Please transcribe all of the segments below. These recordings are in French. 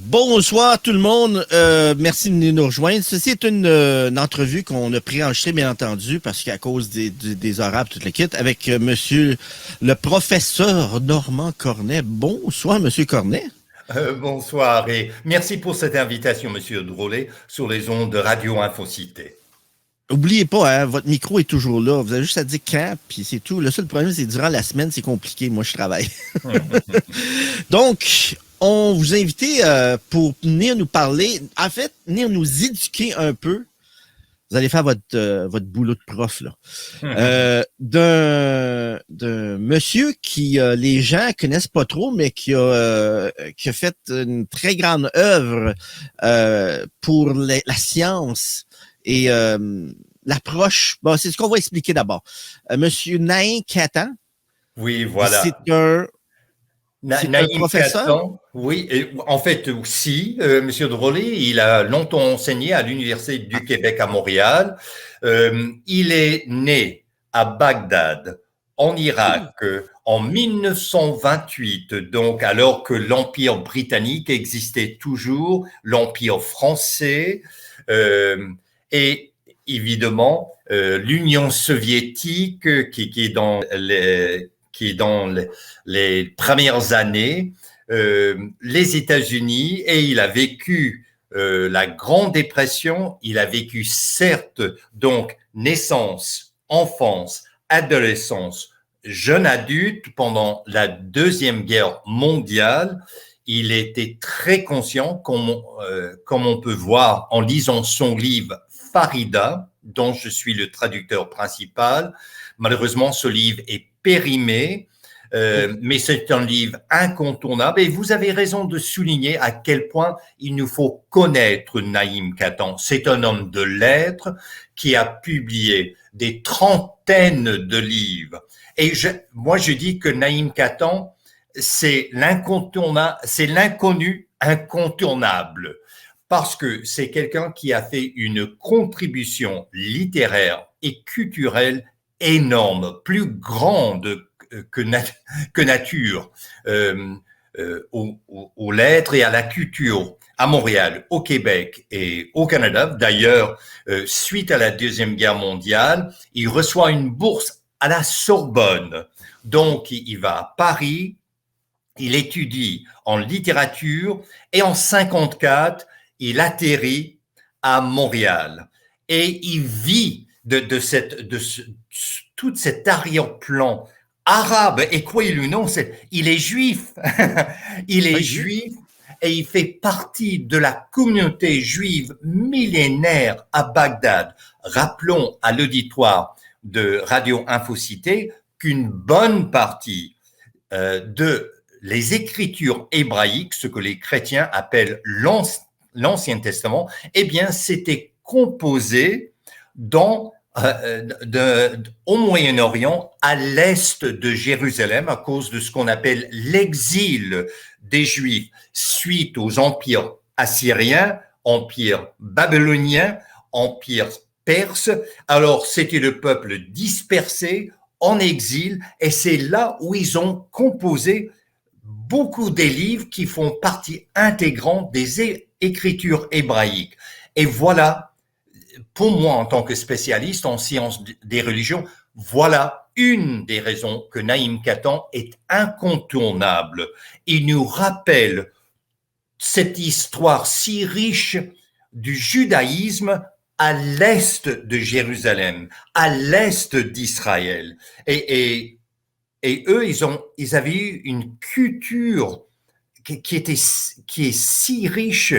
Bonsoir tout le monde. Merci de venir nous rejoindre. Ceci est une entrevue qu'on a préenregistrée, bien entendu, parce qu'à cause des horaires, toute l'équipe, avec monsieur le professeur Normand Cornet. Bonsoir, monsieur Cornet. Bonsoir et merci pour cette invitation, monsieur Drolet, sur les ondes de Radio Infocité. Oubliez pas, hein, votre micro est toujours là. Vous avez juste à dire quand, puis c'est tout. Le seul problème, c'est que durant la semaine, c'est compliqué. Moi, je travaille. Donc, on vous a invité pour venir nous parler, en fait, venir nous éduquer un peu. Vous allez faire votre boulot de prof, là. D'un monsieur qui, les gens connaissent pas trop, mais qui a fait une très grande œuvre pour la science et l'approche. Bon, c'est ce qu'on va expliquer d'abord. Monsieur Naïm Katan. Oui, voilà. C'est un professeur? Katan, oui, et en fait aussi, monsieur Drolet, il a longtemps enseigné à l'Université du Québec à Montréal. Il est né à Bagdad, en Irak, en 1928, donc alors que l'Empire britannique existait toujours, l'Empire français, et évidemment l'Union soviétique qui est dans les premières années, les États-Unis, et il a vécu la Grande Dépression. Il a vécu certes donc naissance, enfance, adolescence, jeune adulte pendant la Deuxième Guerre mondiale. Il était très conscient, comme on peut voir en lisant son livre Farida, dont je suis le traducteur principal. Malheureusement, ce livre est périmé, mais c'est un livre incontournable. Et vous avez raison de souligner à quel point il nous faut connaître Naïm Katan. C'est un homme de lettres qui a publié des trentaines de livres. Et moi, je dis que Naïm Katan, c'est l'inconnu incontournable. Parce que c'est quelqu'un qui a fait une contribution littéraire et culturelle énorme, plus grande que nature, aux lettres et à la culture à Montréal, au Québec et au Canada. D'ailleurs, suite à la Deuxième Guerre mondiale, il reçoit une bourse à la Sorbonne. Donc, il va à Paris, il étudie en littérature et en 1954, il atterrit à Montréal et il vit tout cet arrière-plan arabe. Et croyez-le ou non, il est juif. Il est juif et il fait partie de la communauté juive millénaire à Bagdad. Rappelons à l'auditoire de Radio Infocité qu'une bonne partie de les écritures hébraïques, ce que les chrétiens appellent l'Ancien Testament, eh bien, c'était composé au Moyen-Orient, à l'est de Jérusalem, à cause de ce qu'on appelle l'exil des Juifs suite aux empires assyriens, empire babylonien, empire perse. Alors, c'était le peuple dispersé, en exil, et c'est là où ils ont composé beaucoup des livres qui font partie intégrante des écritures hébraïques. Et voilà, pour moi, en tant que spécialiste en sciences des religions, voilà une des raisons que Naïm Katan est incontournable. Il nous rappelle cette histoire si riche du judaïsme à l'est de Jérusalem, à l'est d'Israël. Et eux, ils avaient eu une culture qui est si riche,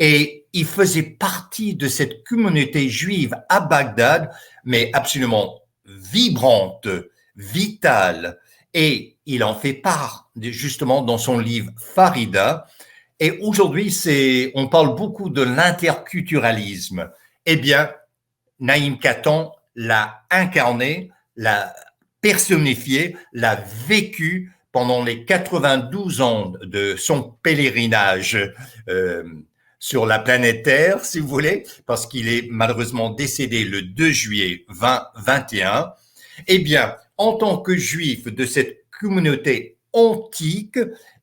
et ils faisaient partie de cette communauté juive à Bagdad, mais absolument vibrante, vitale, et il en fait part justement dans son livre Farida. Et aujourd'hui, on parle beaucoup de l'interculturalisme. Eh bien, Naïm Katan l'a incarné, l'a personnifié, l'a vécu pendant les 92 ans de son pèlerinage sur la planète Terre, si vous voulez, parce qu'il est malheureusement décédé le 2 juillet 2021. Eh bien, en tant que juif de cette communauté antique,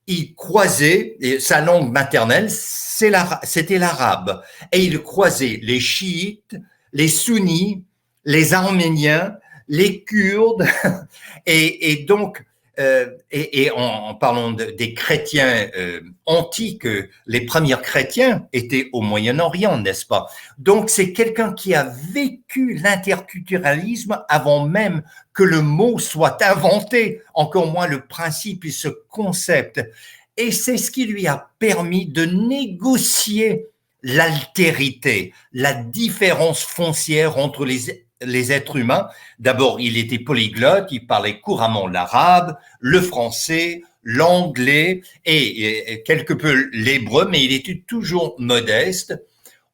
il croisait, et sa langue maternelle, c'était l'arabe. Et il croisait les chiites, les sunnis, les arméniens, les Kurdes, et donc, et en parlant des chrétiens antiques, les premiers chrétiens étaient au Moyen-Orient, n'est-ce pas? Donc, c'est quelqu'un qui a vécu l'interculturalisme avant même que le mot soit inventé, encore moins le principe et ce concept. Et c'est ce qui lui a permis de négocier l'altérité, la différence foncière entre les êtres humains. D'abord, il était polyglotte, il parlait couramment l'arabe, le français, l'anglais et quelque peu l'hébreu, mais il était toujours modeste.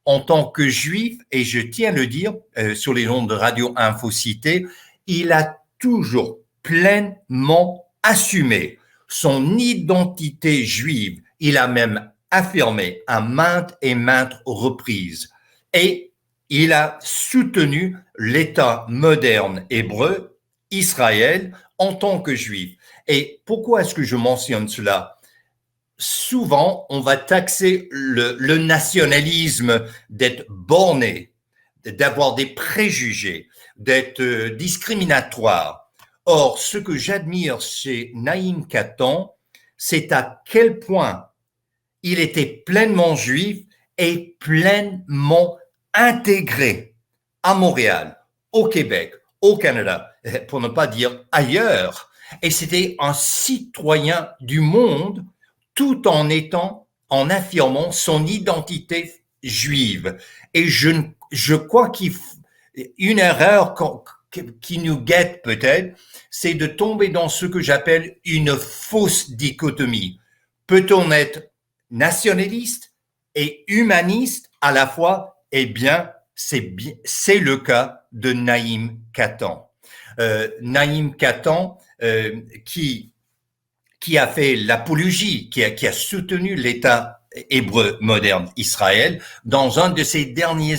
En tant que juif, et je tiens à le dire sur les ondes de Radio Infocité, il a toujours pleinement assumé son identité juive. Il a même affirmé à maintes et maintes reprises. Et il a soutenu l'État moderne hébreu, Israël, en tant que juif. Et pourquoi est-ce que je mentionne cela? Souvent, on va taxer le nationalisme d'être borné, d'avoir des préjugés, d'être discriminatoire. Or, ce que j'admire chez Naïm Katan, c'est à quel point il était pleinement juif et pleinement intégré à Montréal, au Québec, au Canada, pour ne pas dire ailleurs. Et c'était un citoyen du monde tout en affirmant son identité juive. Et je crois qu'une erreur qui nous guette peut-être, c'est de tomber dans ce que j'appelle une fausse dichotomie. Peut-on être nationaliste et humaniste à la fois? Eh bien, c'est le cas de Naïm Katan. Naïm Katan, qui a fait l'apologie, qui a soutenu l'État hébreu moderne Israël dans un de ses derniers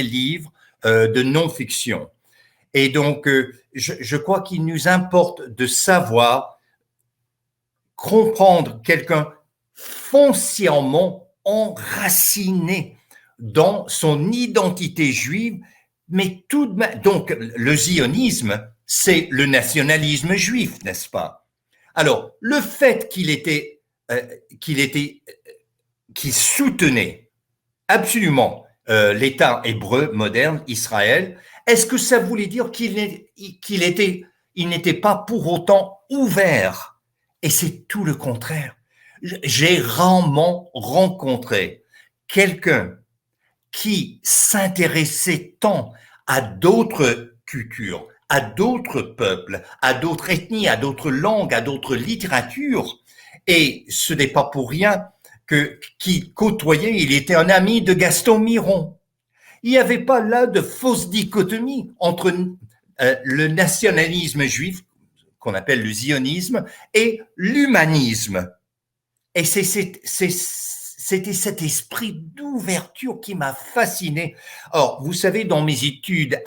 livres de non-fiction. Et donc, je crois qu'il nous importe de savoir comprendre quelqu'un foncièrement enraciné dans son identité juive, mais tout de même, donc le zionisme, c'est le nationalisme juif, n'est-ce pas? Alors, le fait qu'il soutenait absolument l'État hébreu moderne, Israël, est-ce que ça voulait dire qu'il n'était pas pour autant ouvert? Et c'est tout le contraire. J'ai rarement rencontré quelqu'un qui s'intéressait tant à d'autres cultures, à d'autres peuples, à d'autres ethnies, à d'autres langues, à d'autres littératures. Et ce n'est pas pour rien qu'il côtoyait, il était un ami de Gaston Miron. Il n'y avait pas là de fausse dichotomie entre le nationalisme juif, qu'on appelle le zionisme, et l'humanisme. Et c'était cet esprit d'ouverture qui m'a fasciné. Or, vous savez, dans mes études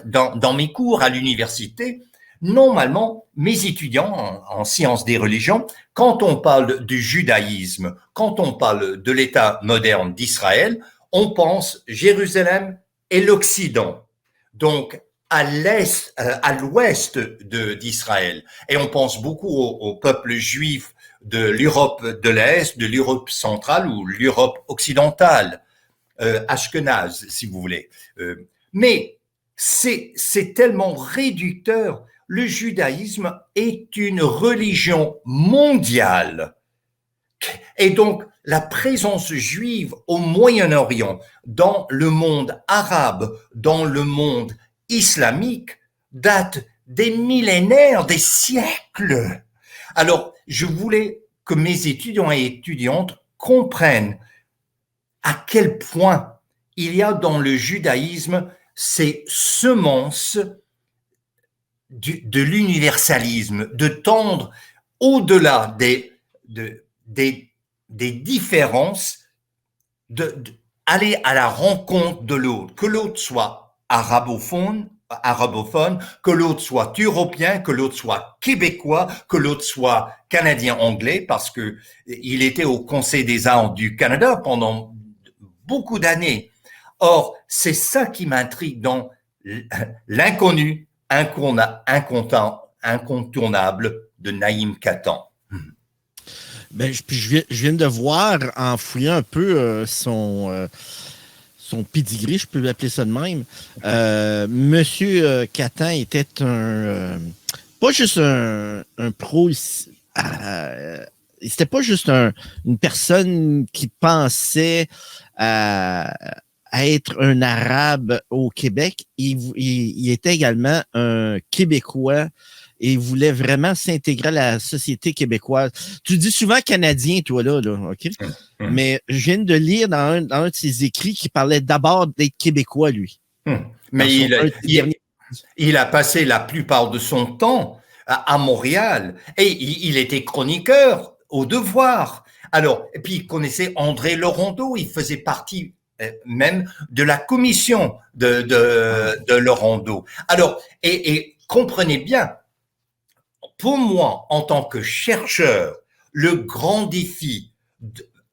dans mes cours à l'université, normalement, mes étudiants en sciences des religions, quand on parle du judaïsme, quand on parle de l'État moderne d'Israël, on pense Jérusalem et l'Occident. Donc, à l'ouest d'Israël. Et on pense beaucoup au peuple juif de l'Europe de l'Est, de l'Europe centrale ou l'Europe occidentale, ashkénaze, si vous voulez. Mais c'est tellement réducteur. Le judaïsme est une religion mondiale. Et donc, la présence juive au Moyen-Orient, dans le monde arabe, dans le monde islamique, date des millénaires, des siècles. Alors, je voulais que mes étudiants et étudiantes comprennent à quel point il y a dans le judaïsme ces semences de l'universalisme, de tendre au-delà des différences, aller à la rencontre de l'autre, que l'autre soit arabophone, arabophone, que l'autre soit européen, que l'autre soit québécois, que l'autre soit canadien-anglais, parce que il était au Conseil des arts du Canada pendant beaucoup d'années. Or, c'est ça qui m'intrigue dans l'inconnu incontournable de Naïm Katan. Ben, je viens de voir, en fouillant un peu son pedigree, je peux l'appeler ça de même. Monsieur Catan était pas juste un pro, c'était pas juste une personne qui pensait à être un Arabe au Québec. Il était également un Québécois et il voulait vraiment s'intégrer à la société québécoise. Tu dis souvent Canadien, toi, là, OK? Mais je viens de lire dans un de ses écrits qu'il parlait d'abord d'être Québécois, lui. Mais il a passé la plupart de son temps à Montréal et il était chroniqueur au Devoir. Alors, et puis il connaissait André Laurendeau, il faisait partie même de la commission de Laurendeau. Alors, et comprenez bien, pour moi, en tant que chercheur, le grand défi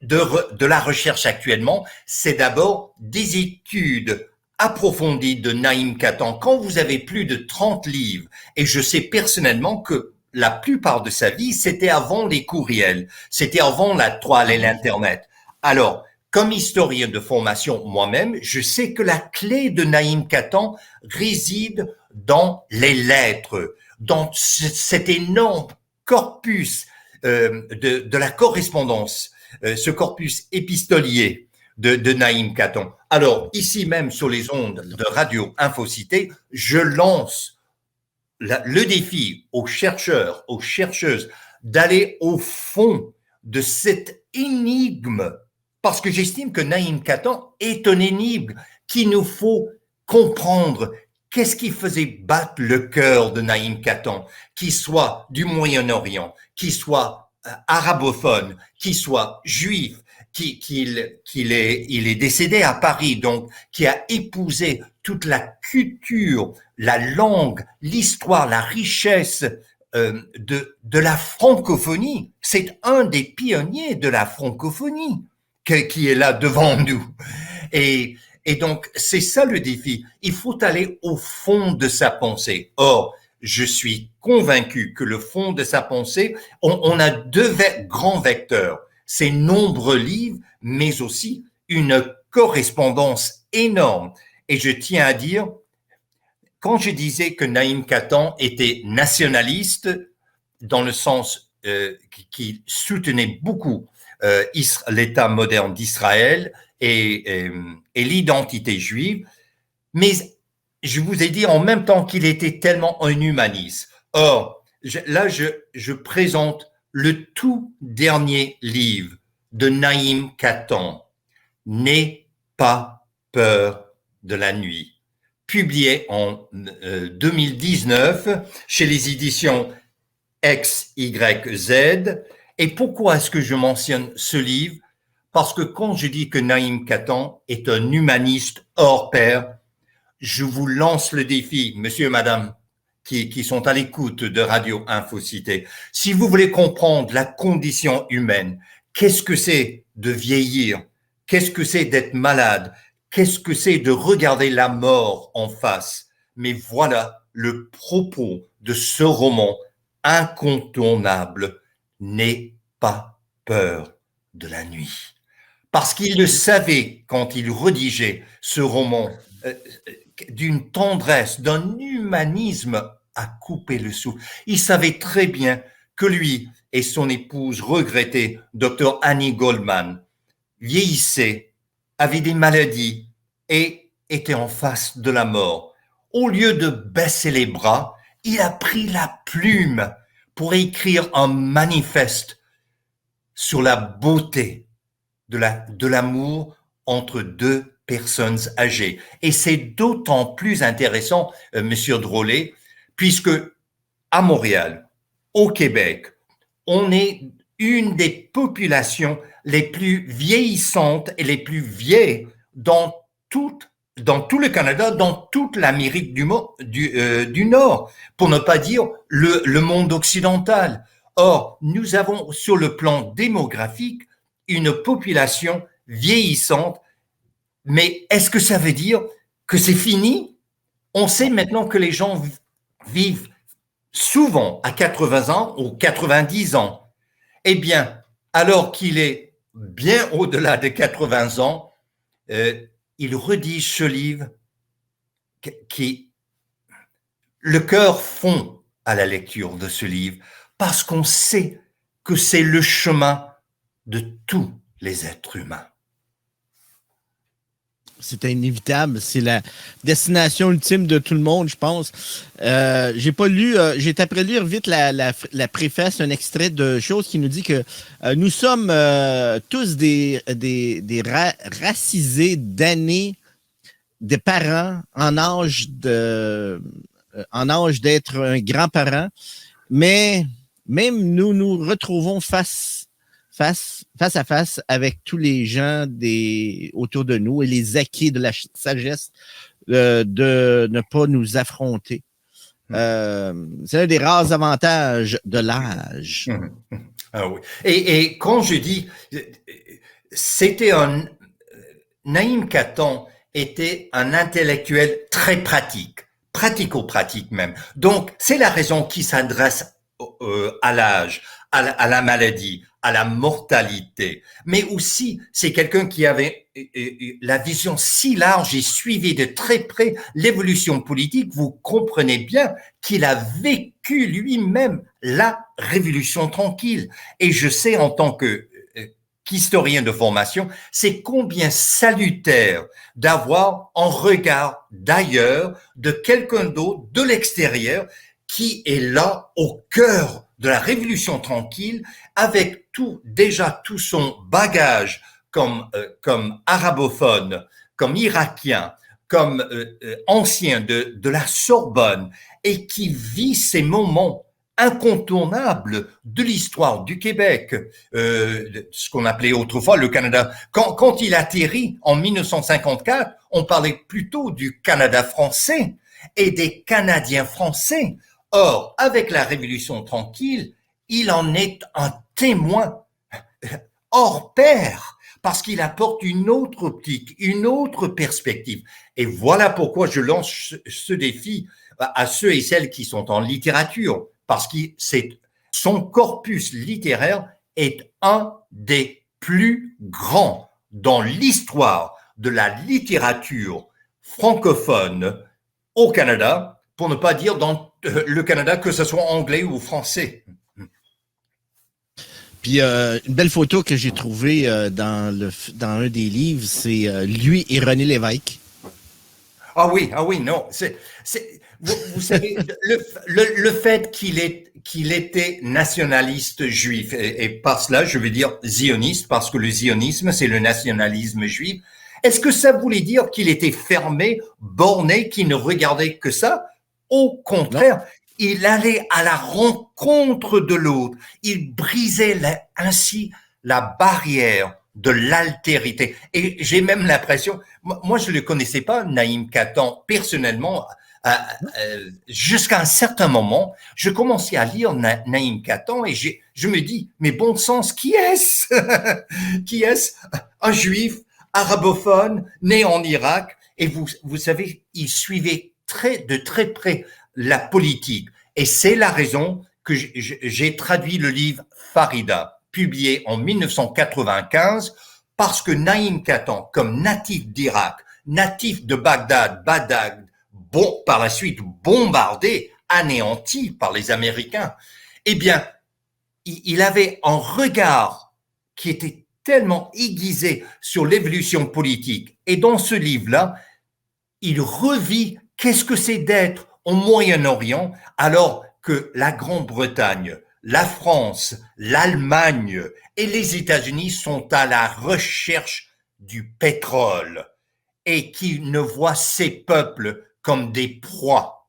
de la recherche actuellement, c'est d'abord des études approfondies de Naïm Katan. Quand vous avez plus de 30 livres, et je sais personnellement que la plupart de sa vie, c'était avant les courriels, c'était avant la toile et l'Internet. Alors, comme historien de formation moi-même, je sais que la clé de Naïm Katan réside dans les lettres, dans cet énorme corpus de la correspondance, ce corpus épistolier de Naïm Katan. Alors, ici même sur les ondes de Radio Infocité, je lance le défi aux chercheurs, aux chercheuses, d'aller au fond de cette énigme, parce que j'estime que Naïm Katan est une énigme qu'il nous faut comprendre. Qu'est-ce qui faisait battre le cœur de Naïm Katan, qu'il soit du Moyen-Orient, qu'il soit arabophone, qu'il soit juif, qu'il est décédé à Paris, donc qui a épousé toute la culture, la langue, l'histoire, la richesse de la francophonie. C'est un des pionniers de la francophonie qui est là devant nous. Et donc, c'est ça le défi. Il faut aller au fond de sa pensée. Or, je suis convaincu que le fond de sa pensée, on a deux grands vecteurs. Ces nombreux livres, mais aussi une correspondance énorme. Et je tiens à dire, quand je disais que Naïm Katan était nationaliste, dans le sens qu'il soutenait beaucoup l'État moderne d'Israël et l'identité juive, mais je vous ai dit en même temps qu'il était tellement un humaniste. Or, je présente le tout dernier livre de Naïm Katan, N'aie pas peur de la nuit, publié en 2019 chez les éditions XYZ. Et pourquoi est-ce que je mentionne ce livre? Parce que quand je dis que Naïm Katan est un humaniste hors pair, je vous lance le défi, monsieur et madame, qui sont à l'écoute de Radio Infocité. Si vous voulez comprendre la condition humaine, qu'est-ce que c'est de vieillir? Qu'est-ce que c'est d'être malade? Qu'est-ce que c'est de regarder la mort en face? Mais voilà le propos de ce roman incontournable. N'aie pas peur de la nuit. Parce qu'il le savait quand il rédigeait ce roman, d'une tendresse, d'un humanisme à couper le souffle. Il savait très bien que lui et son épouse regrettée, Dr. Annie Goldman, vieillissaient, avaient des maladies et étaient en face de la mort. Au lieu de baisser les bras, il a pris la plume pour écrire un manifeste sur la beauté de l'amour entre deux personnes âgées. Et c'est d'autant plus intéressant, Monsieur Drolet, puisque à Montréal, au Québec, on est une des populations les plus vieillissantes et les plus vieilles dans toute dans tout le Canada, dans toute l'Amérique du Nord, pour ne pas dire le monde occidental. Or, nous avons sur le plan démographique une population vieillissante, mais est-ce que ça veut dire que c'est fini? On sait maintenant que les gens vivent souvent à 80 ans ou 90 ans. Eh bien, alors qu'il est bien au-delà de 80 ans, il rédige ce livre qui, le cœur fond à la lecture de ce livre, parce qu'on sait que c'est le chemin de tous les êtres humains. C'est inévitable. C'est la destination ultime de tout le monde, je pense. J'ai pas lu, j'ai tapé lire vite la préface, un extrait de choses qui nous dit que nous sommes tous des racisés damnés, des parents en âge d'être un grand-parent, mais même nous nous retrouvons face à face avec tous les gens autour de nous et les acquis de la sagesse de ne pas nous affronter. C'est un des rares avantages de l'âge. Ah oui. Et quand je dis, Naïm Kattan était un intellectuel très pratique, pratico-pratique même. Donc, c'est la raison qui s'adresse à l'âge, à la maladie, à la mortalité. Mais aussi, c'est quelqu'un qui avait la vision si large et suivi de très près l'évolution politique. Vous comprenez bien qu'il a vécu lui-même la Révolution tranquille. Et je sais en tant qu'historien de formation, c'est combien salutaire d'avoir un regard d'ailleurs, de quelqu'un d'autre, de l'extérieur, qui est là au cœur de la Révolution tranquille, avec déjà tout son bagage comme arabophone, comme irakien, comme ancien de la Sorbonne, et qui vit ces moments incontournables de l'histoire du Québec, ce qu'on appelait autrefois le Canada. Quand il atterrit en 1954, on parlait plutôt du Canada français et des Canadiens français. Or, avec la Révolution tranquille, il en est un témoin hors pair, parce qu'il apporte une autre optique, une autre perspective. Et voilà pourquoi je lance ce défi à ceux et celles qui sont en littérature, parce que son corpus littéraire est un des plus grands dans l'histoire de la littérature francophone au Canada, pour ne pas dire dans le Canada, que ce soit anglais ou français. Puis une belle photo que j'ai trouvée dans un des livres, c'est lui et René Lévesque. Ah oui, non. Vous savez, le fait qu'il était nationaliste juif, et par cela, je veux dire zioniste, parce que le zionisme, c'est le nationalisme juif. Est-ce que ça voulait dire qu'il était fermé, borné, qu'il ne regardait que ça? Au contraire, il allait à la rencontre de l'autre. Il brisait ainsi la barrière de l'altérité. Et j'ai même l'impression, moi je ne le connaissais pas, Naïm Kattan, personnellement, jusqu'à un certain moment, je commençais à lire Naïm Kattan et je me dis, mais bon sens, qui est-ce? Qui est-ce? Un juif arabophone, né en Irak, et vous savez, il suivait de très près la politique. Et c'est la raison que j'ai traduit le livre Farida, publié en 1995, parce que Naïm Kattan, comme natif d'Irak, natif de Bagdad, par la suite bombardé, anéanti par les Américains, eh bien, il avait un regard qui était tellement aiguisé sur l'évolution politique. Et dans ce livre-là, il revit qu'est-ce que c'est d'être au Moyen-Orient alors que la Grande-Bretagne, la France, l'Allemagne et les États-Unis sont à la recherche du pétrole et qui ne voient ces peuples comme des proies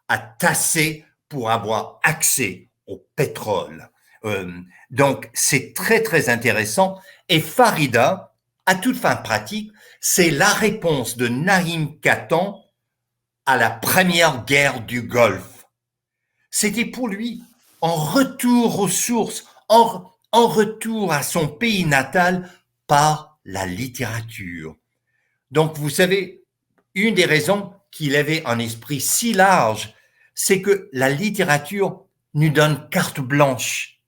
à tasser pour avoir accès au pétrole. Donc, c'est très, très intéressant. Et Farida à toute fin pratique, c'est la réponse de Naïm Katan à la première guerre du Golfe. C'était pour lui, en retour aux sources, en retour à son pays natal, par la littérature. Donc, vous savez, une des raisons qu'il avait un esprit si large, c'est que la littérature nous donne carte blanche,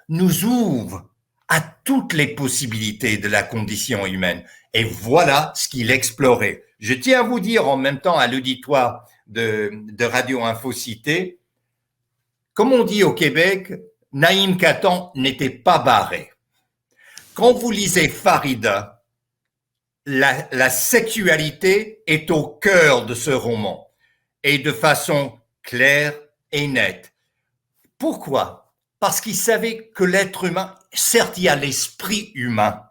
nous ouvre à toutes les possibilités de la condition humaine. Et voilà ce qu'il explorait. Je tiens à vous dire en même temps à l'auditoire de Radio Infocité, comme on dit au Québec, Naïm Katan n'était pas barré. Quand vous lisez Farida, la sexualité est au cœur de ce roman et de façon claire et nette. Pourquoi? Parce qu'il savait que l'être humain, certes, il y a l'esprit humain,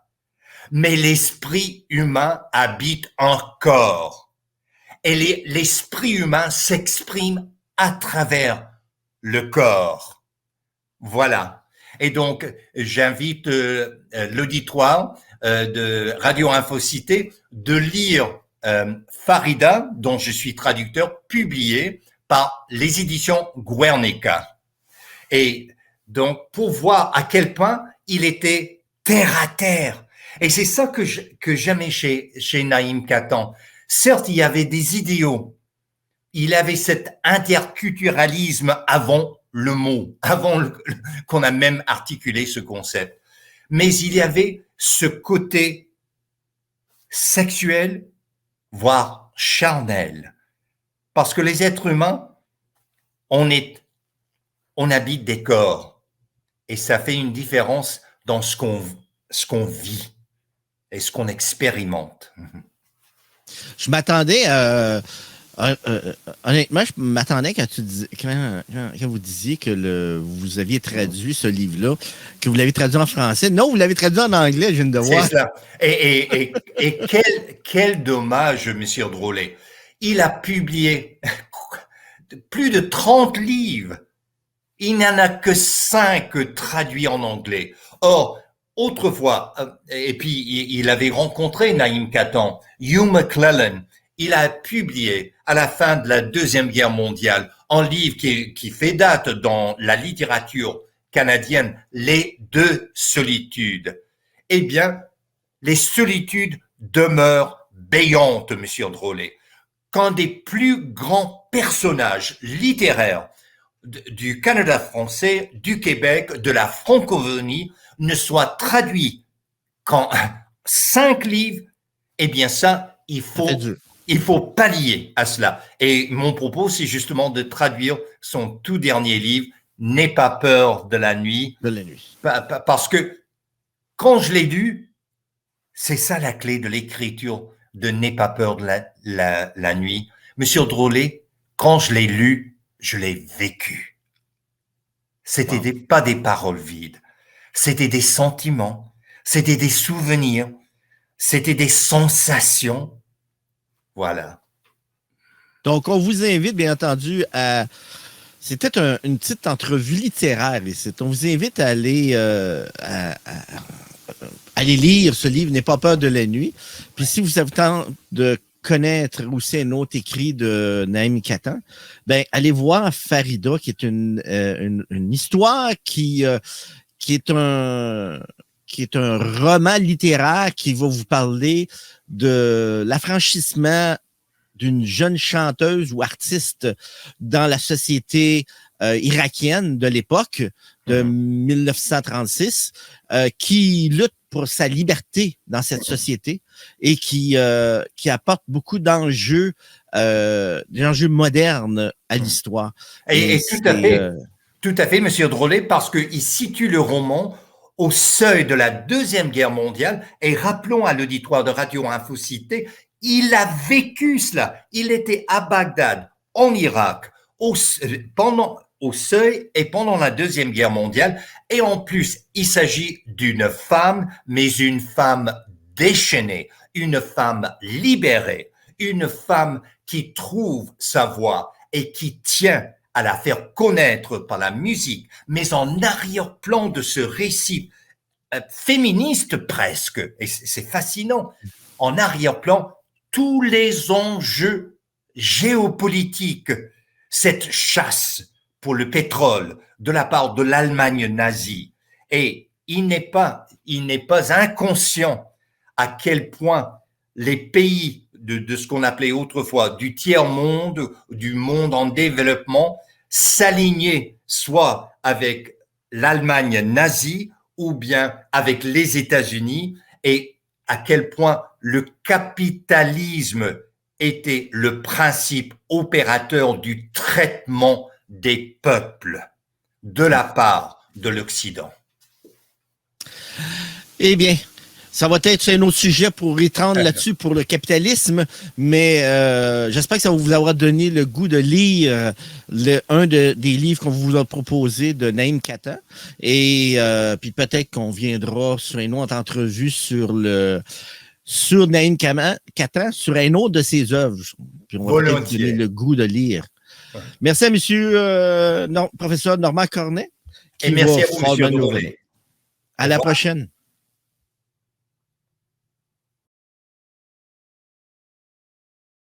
mais l'esprit humain habite un corps. Et l'esprit humain s'exprime à travers le corps. Voilà. Et donc, j'invite l'auditoire de Radio Infocité de lire Farida, dont je suis traducteur, publié par les éditions Guernica. Et donc, pour voir à quel point il était terre à terre. Et c'est ça que j'aimais chez Naïm Katan. Certes, il y avait des idéaux. Il avait cet interculturalisme avant le mot, avant qu'on a même articulé ce concept. Mais il y avait ce côté sexuel, voire charnel. Parce que les êtres humains, on habite des corps. Et ça fait une différence dans ce qu'on vit et ce qu'on expérimente. Je m'attendais, honnêtement, je m'attendais quand vous disiez que vous aviez traduit ce livre-là, que vous l'avez traduit en français. Non, vous l'avez traduit en anglais, je viens de voir. C'est ça. Et quel dommage, monsieur Drolet. Il a publié plus de 30 livres. Il n'y en a que 5 traduits en anglais. Or, autrefois, et puis il avait rencontré Naïm Katan, Hugh McClellan, il a publié à la fin de la Deuxième Guerre mondiale un livre qui fait date dans la littérature canadienne, Les deux solitudes. Eh bien, les solitudes demeurent béantes, monsieur Drolet. Quand des plus grands personnages littéraires du Canada français, du Québec, de la francophonie ne soient traduits qu'en 5 livres, eh bien ça, il faut pallier à cela. Et mon propos, c'est justement de traduire son tout dernier livre, N'aie pas peur de la nuit. De la nuit. Parce que quand je l'ai lu, c'est ça la clé de l'écriture de N'aie pas peur de la nuit. Monsieur Drolet, quand je l'ai lu, je l'ai vécu. C'était pas des paroles vides. C'était des sentiments. C'était des souvenirs. C'était des sensations. Voilà. Donc, on vous invite, bien entendu, à... C'était une petite entrevue littéraire ici. On vous invite à aller, aller lire ce livre, N'aie pas peur de la nuit. Puis si vous avez le temps de connaître aussi un autre écrit de Naïm Katan, ben allez voir Farida, qui est une histoire qui est un roman littéraire qui va vous parler de l'affranchissement d'une jeune chanteuse ou artiste dans la société irakienne de l'époque, de 1936, qui lutte pour sa liberté dans cette société et qui apporte beaucoup d'enjeux modernes à l'histoire. Et tout à fait, monsieur Drolet, parce qu'il situe le roman au seuil de la Deuxième Guerre mondiale. Et rappelons à l'auditoire de Radio Infocité, il a vécu cela. Il était à Bagdad, en Irak, au seuil et pendant la Deuxième Guerre mondiale. Et en plus, il s'agit d'une femme, mais une femme déchaînée, une femme libérée, une femme qui trouve sa voix et qui tient à la faire connaître par la musique. Mais en arrière-plan de ce récit féministe presque, et c'est fascinant, en arrière-plan, tous les enjeux géopolitiques, cette chasse pour le pétrole de la part de l'Allemagne nazie. Et il n'est pas inconscient à quel point les pays de ce qu'on appelait autrefois du tiers-monde, du monde en développement, s'alignaient soit avec l'Allemagne nazie ou bien avec les États-Unis, et à quel point le capitalisme était le principe opérateur du traitement des peuples de la part de l'Occident. Eh bien, ça va être un autre sujet pour étendre là-dessus pour le capitalisme, mais j'espère que ça vous aura donné le goût de lire des livres qu'on vous a proposés de Naïm Qatam. Et puis peut-être qu'on viendra sur une autre entrevue sur Naïm Qatam, sur un autre de ses œuvres. Puis on va peut-être donner le goût de lire. Ouais. Merci à monsieur professeur Normand Cornet. Et merci à vous, monsieur Bourlet. À la prochaine.